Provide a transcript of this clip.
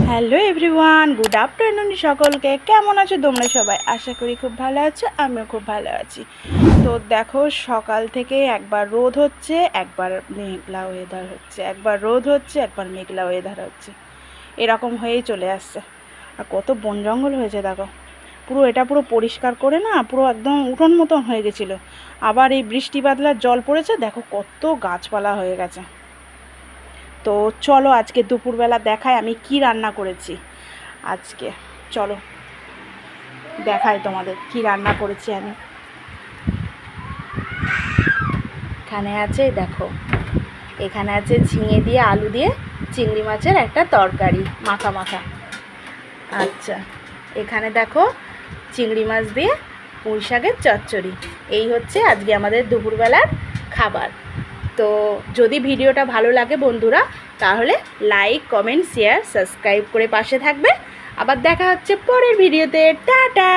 Hello everyone, good afternoon সকলকে। কেমন আছো তোমরা সবাই? আশা করি খুব ভালো আছো, আমিও খুব ভালো আছি। তো দেখো, সকাল থেকে একবার রোদ হচ্ছে, একবার মেঘলা ওয়েদার হচ্ছে, একবার রোদ হচ্ছে, একবার মেঘলা ওয়েদার হচ্ছে, এরকম হয়েই চলে আসছে। আর কত বন জঙ্গল হয়েছে দেখো, পুরো এটা পুরো পরিষ্কার করে না পুরো একদম উঠোন মতন হয়ে গেছিলো। আবার এই বৃষ্টি বাদলার জল পড়েছে, দেখো কত গাছপালা হয়ে গেছে। তো চলো আজকে দুপুরবেলা দেখাই আমি কি রান্না করেছি। আজকে চলো দেখাই তোমাদের কি রান্না করেছি আমি। এখানে আছে, দেখো এখানে আছে ঝিঙে দিয়ে আলু দিয়ে চিংড়ি মাছের একটা তরকারি মাখা মাখা। আচ্ছা, এখানে দেখো চিংড়ি মাছ দিয়ে পুঁই শাকের চচ্চড়ি। এই হচ্ছে আজকে আমাদের দুপুরবেলার খাবার। তো যদি ভিডিওটা ভালো লাগে বন্ধুরা, তাহলে লাইক, কমেন্ট, শেয়ার, সাবস্ক্রাইব করে পাশে থাকবে। আবার দেখা হচ্ছে পরের ভিডিওতে। টাটা।